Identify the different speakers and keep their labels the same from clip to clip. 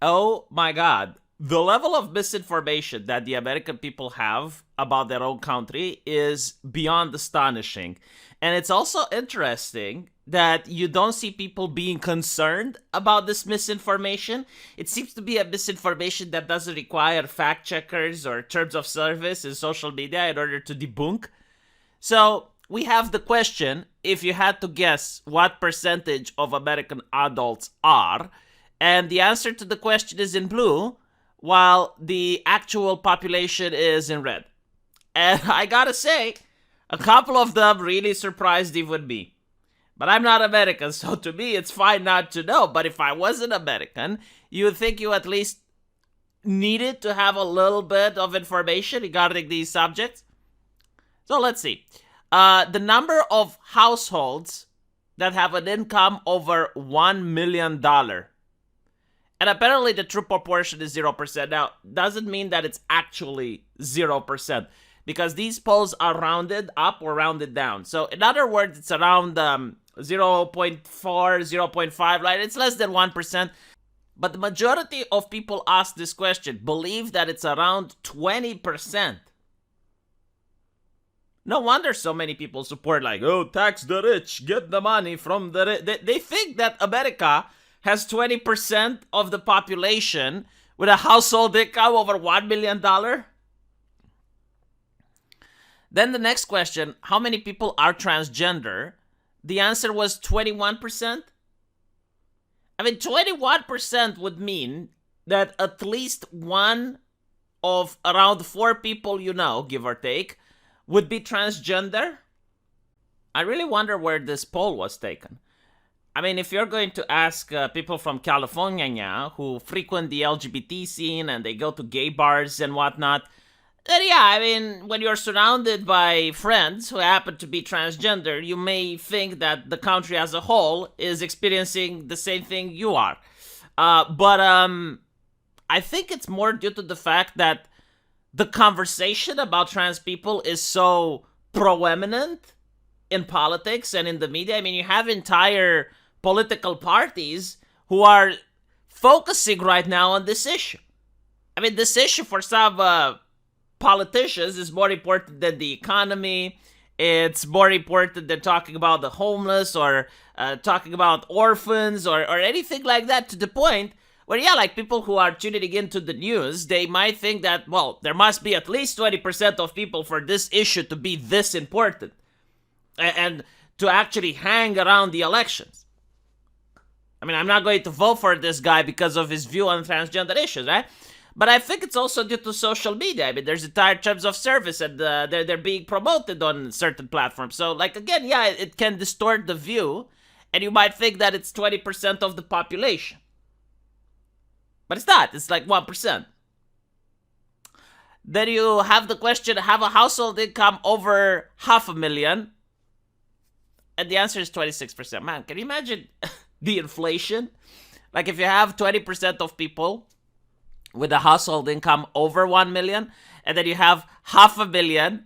Speaker 1: Oh my God. The level of misinformation that the American people have about their own country is beyond astonishing. And it's also interesting that you don't see people being concerned about this misinformation. It seems to be a misinformation that doesn't require fact checkers or terms of service in social media in order to debunk. So we have the question, if you had to guess what percentage of American adults are, and the answer to the question is in blue, while the actual population is in red. And I gotta say, a couple of them really surprised even me. But I'm not American, so to me it's fine not to know. But if I was an American, you would think you at least needed to have a little bit of information regarding these subjects. So let's see. The number of households that have an income over $1 million. And apparently the true proportion is 0%. Now, doesn't mean that it's actually 0%. Because these polls are rounded up or rounded down. So in other words, it's around 0.4, 0.5, right? It's less than 1%. But the majority of people asked this question believe that it's around 20%. No wonder so many people support like, oh, tax the rich, get the money from the rich. They think that America has 20% of the population with a household income over $1 million. Then the next question, how many people are transgender? The answer was 21%. I mean, 21% would mean that at least one of around 4 people you know, give or take, would be transgender. I really wonder where this poll was taken. I mean, if you're going to ask people from California who frequent the LGBT scene and they go to gay bars and whatnot, then yeah, I mean, when you're surrounded by friends who happen to be transgender, you may think that the country as a whole is experiencing the same thing you are. But I think it's more due to the fact that the conversation about trans people is so proeminent in politics and in the media. I mean, you have entire political parties who are focusing right now on this issue. I mean, this issue for some politicians is more important than the economy. It's more important than talking about the homeless or talking about orphans or anything like that, to the point where, yeah, like people who are tuning into the news, they might think that, well, there must be at least 20% of people for this issue to be this important and to actually hang around the elections. I mean, I'm not going to vote for this guy because of his view on transgender issues, right? But I think it's also due to social media. I mean, there's entire terms of service and they're being promoted on certain platforms. So, like, again, yeah, it can distort the view and you might think that it's 20% of the population. But it's not. It's like 1%. Then you have the question, have a household income over $500,000? And the answer is 26%. Man, can you imagine the inflation? Like if you have 20% of people with a household income over 1 million, and then you have $500,000,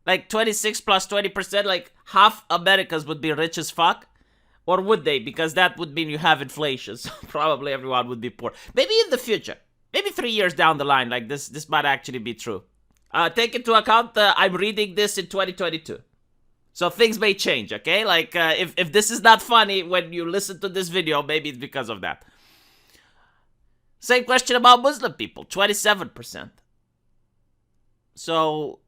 Speaker 1: like 26 plus 20%, like half Americans would be rich as fuck. Or would they? Because that would mean you have inflation. So probably everyone would be poor. Maybe in the future. Maybe 3 years down the line, like this might actually be true. Take into account I'm reading this in 2022. So things may change, okay? Like if this is not funny when you listen to this video, maybe it's because of that. Same question about Muslim people, 27%. So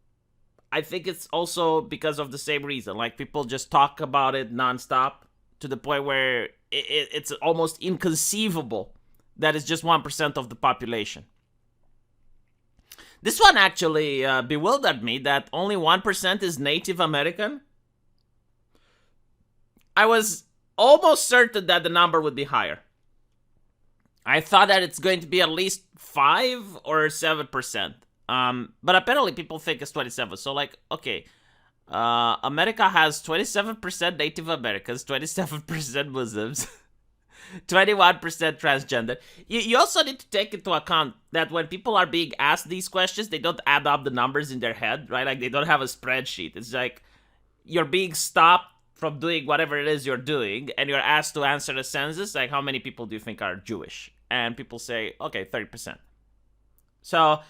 Speaker 1: I think it's also because of the same reason. Like people just talk about it nonstop to the point where it's almost inconceivable that it's just 1% of the population. This one actually bewildered me, that only 1% is Native American. I was almost certain that the number would be higher. I thought that it's going to be at least 5 or 7%. But apparently people think it's 27. So like, okay, America has 27% Native Americans, 27% Muslims, 21% transgender. You also need to take into account that when people are being asked these questions, they don't add up the numbers in their head, right? Like they don't have a spreadsheet. It's like you're being stopped from doing whatever it is you're doing, and you're asked to answer a census, like how many people do you think are Jewish? and people say, okay, 30%. So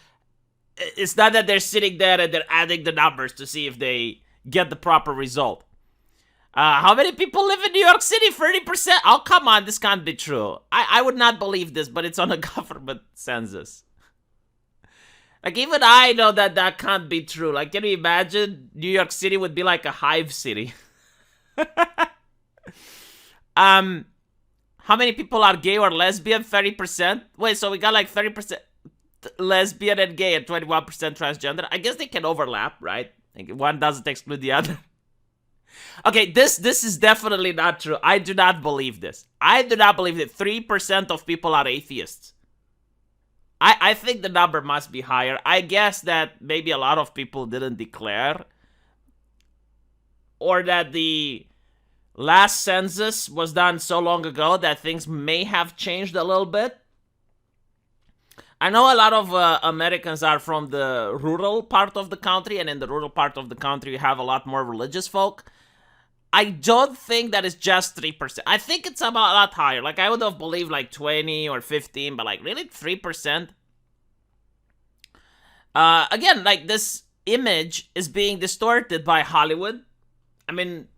Speaker 1: it's not that they're sitting there and they're adding the numbers to see if they get the proper result. How many people live in New York City? 30%? Oh, come on, this can't be true. I would not believe this, but it's on a government census. Like, even I know that that can't be true. Like, can you imagine? New York City would be like a hive city. How many people are gay or lesbian? 30%? Wait, so we got like 30% lesbian and gay and 21% transgender. I guess they can overlap, right? Like, one doesn't exclude the other. Okay, this is definitely not true. I do not believe this. I do not believe that 3% of people are atheists. I think the number must be higher. I guess that maybe a lot of people didn't declare, or that the last census was done so long ago that things may have changed a little bit. I know a lot of Americans are from the rural part of the country, and in the rural part of the country you have a lot more religious folk. I don't think that it's just 3%. I think it's about a lot higher. Like, I would have believed like 20 or 15, but like, really 3%? Again, like, this image is being distorted by Hollywood. I mean,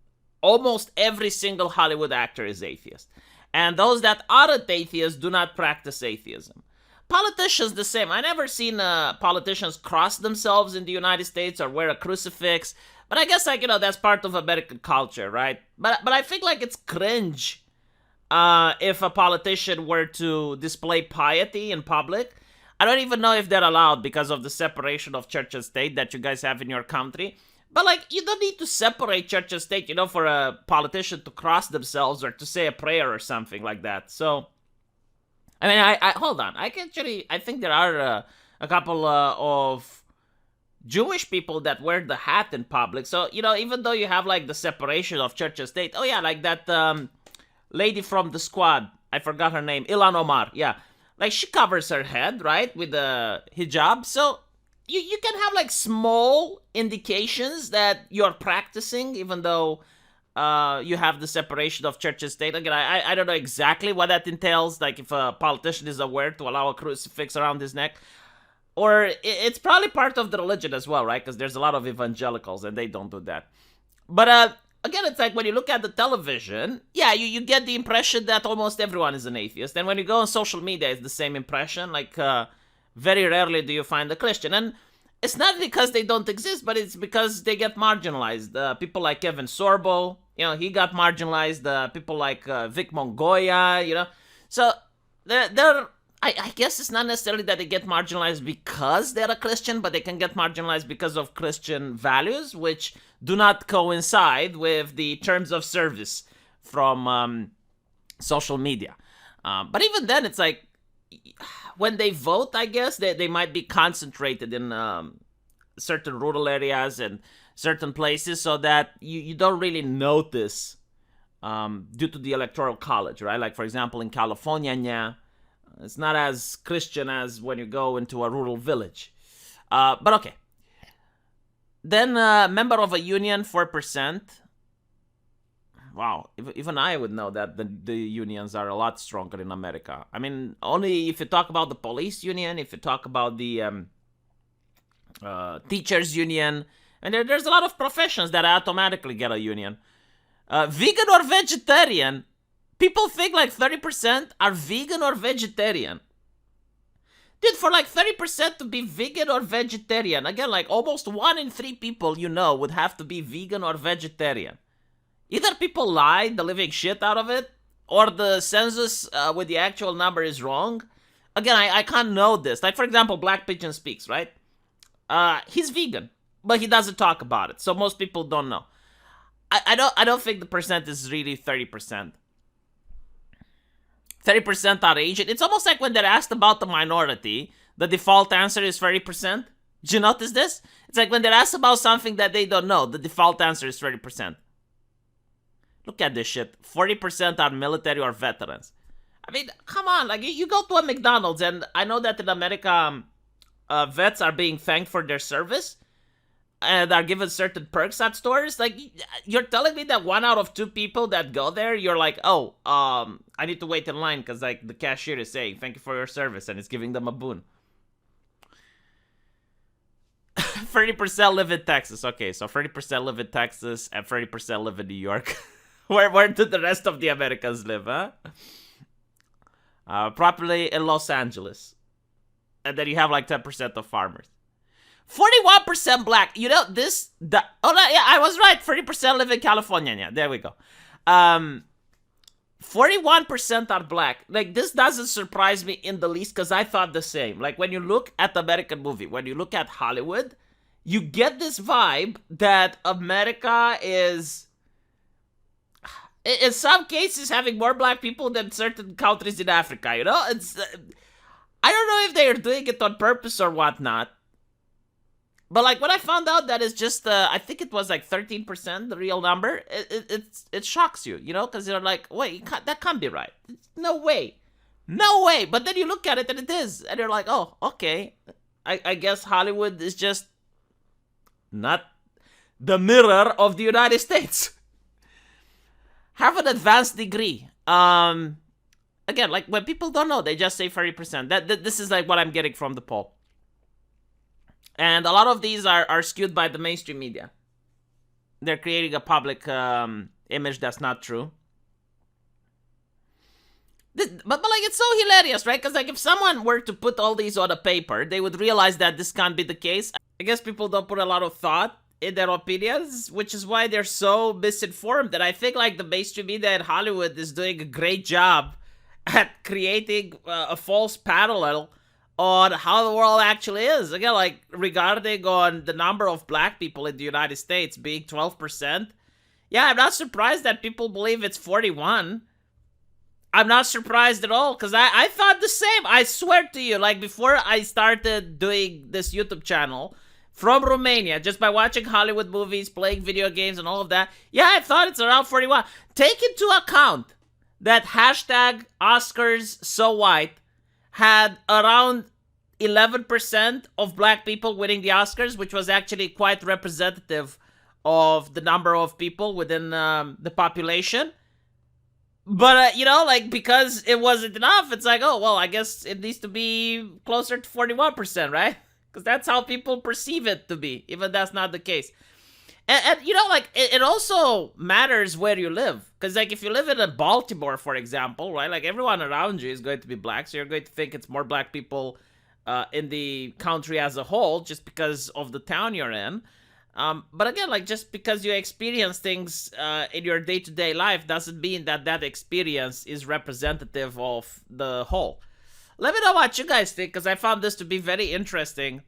Speaker 1: almost every single Hollywood actor is atheist. And those that aren't atheists do not practice atheism. Politicians, the same. I never seen politicians cross themselves in the United States or wear a crucifix. But I guess, like, that's part of American culture, right? But I think, like, it's cringe if a politician were to display piety in public. I don't even know if they're allowed because of the separation of church and state that you guys have in your country. But, like, you don't need to separate church and state, for a politician to cross themselves or to say a prayer or something like that. So, I mean, I hold on. I think there are a couple of Jewish people that wear the hat in public. So, even though you have, like, the separation of church and state. Oh, yeah, like that lady from The Squad. I forgot her name. Ilhan Omar. Yeah. Like, she covers her head, right, with the hijab. So, you can have, like, small indications that you're practicing, even though you have the separation of church and state. Again, I don't know exactly what that entails. Like, if a politician is aware to allow a crucifix around his neck. Or it's probably part of the religion as well, right? Because there's a lot of evangelicals and they don't do that. But again, it's like when you look at the television, yeah, you get the impression that almost everyone is an atheist. And when you go on social media, it's the same impression. Like, very rarely do you find a Christian. And it's not because they don't exist, but it's because they get marginalized. People like Kevin Sorbo, he got marginalized. People like Vic Mongoya, So they're I guess it's not necessarily that they get marginalized because they're a Christian, but they can get marginalized because of Christian values, which do not coincide with the terms of service from social media. But even then, it's like, when they vote, I guess, they might be concentrated in certain rural areas and certain places so that you don't really notice due to the Electoral College, right? Like, for example, in California, it's not as Christian as when you go into a rural village. But okay. Then, member of a union, 4%. Wow, even I would know that the unions are a lot stronger in America. I mean, only if you talk about the police union, if you talk about the teachers union, and there's a lot of professions that automatically get a union. Vegan or vegetarian? People think like 30% are vegan or vegetarian. Dude, for like 30% to be vegan or vegetarian, again, like almost 1 in 3 people would have to be vegan or vegetarian. Either people lie the living shit out of it, or the census with the actual number is wrong. Again, I can't know this. Like, for example, Black Pigeon Speaks, right? He's vegan, but he doesn't talk about it, so most people don't know. I don't think the percent is really 30%. 30% are Asian. It's almost like when they're asked about the minority, the default answer is 30%. Did you notice this? It's like when they're asked about something that they don't know, the default answer is 30%. Look at this shit. 40% are military or veterans. I mean, come on. Like, you go to a McDonald's, and I know that in America, vets are being thanked for their service. and are given certain perks at stores. Like, you're telling me that 1 out of 2 people that go there, you're like, oh, I need to wait in line because like the cashier is saying thank you for your service and it's giving them a boon. 30% live in Texas. Okay, so 30% live in Texas and 30% live in New York. Where do the rest of the Americans live, huh? Probably in Los Angeles. And then you have like 10% of farmers. 41% black. You know, I was right. 30% live in California. Yeah, there we go. 41% are black. Like, this doesn't surprise me in the least because I thought the same. Like, when you look at the American movie, when you look at Hollywood, you get this vibe that America is, in some cases, having more black people than certain countries in Africa, you know? It's, I don't know if they are doing it on purpose or whatnot. But like when I found out that it's just, I think it was like 13%, the real number, it shocks you, you know? Because you're like, wait, that can't be right. No way. No way. But then you look at it and it is. And you're like, oh, okay. I guess Hollywood is just not the mirror of the United States. Have an advanced degree. Again, like when people don't know, they just say 30%. This is like what I'm getting from the poll. And a lot of these are skewed by the mainstream media. They're creating a public image that's not true. But like, it's so hilarious, right? Because like if someone were to put all these on a paper, they would realize that this can't be the case. I guess people don't put a lot of thought in their opinions, which is why they're so misinformed. And I think like the mainstream media in Hollywood is doing a great job at creating a false parallel on how the world actually is. Again, like regarding on the number of black people in the United States being 12%. Yeah, I'm not surprised that people believe it's 41. I'm not surprised at all, because I thought the same. I swear to you, like before I started doing this YouTube channel from Romania, just by watching Hollywood movies, playing video games and all of that, yeah, I thought it's around 41. Take into account that hashtag Oscars So White had around 11% of black people winning the Oscars, which was actually quite representative of the number of people within the population. But, you know, like, because it wasn't enough, it's like, oh, well, I guess it needs to be closer to 41%, right? Because that's how people perceive it to be, even that's not the case. And you know, like, it also matters where you live. Because, like, if you live in Baltimore, for example, right, like, everyone around you is going to be black, so you're going to think it's more black people in the country as a whole, just because of the town you're in. But again, like, just because you experience things in your day-to-day life doesn't mean that that experience is representative of the whole. Let me know what you guys think, because I found this to be very interesting.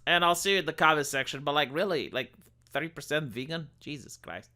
Speaker 1: And I'll see you in the comment section. But, like, really, like, 30% vegan? Jesus Christ.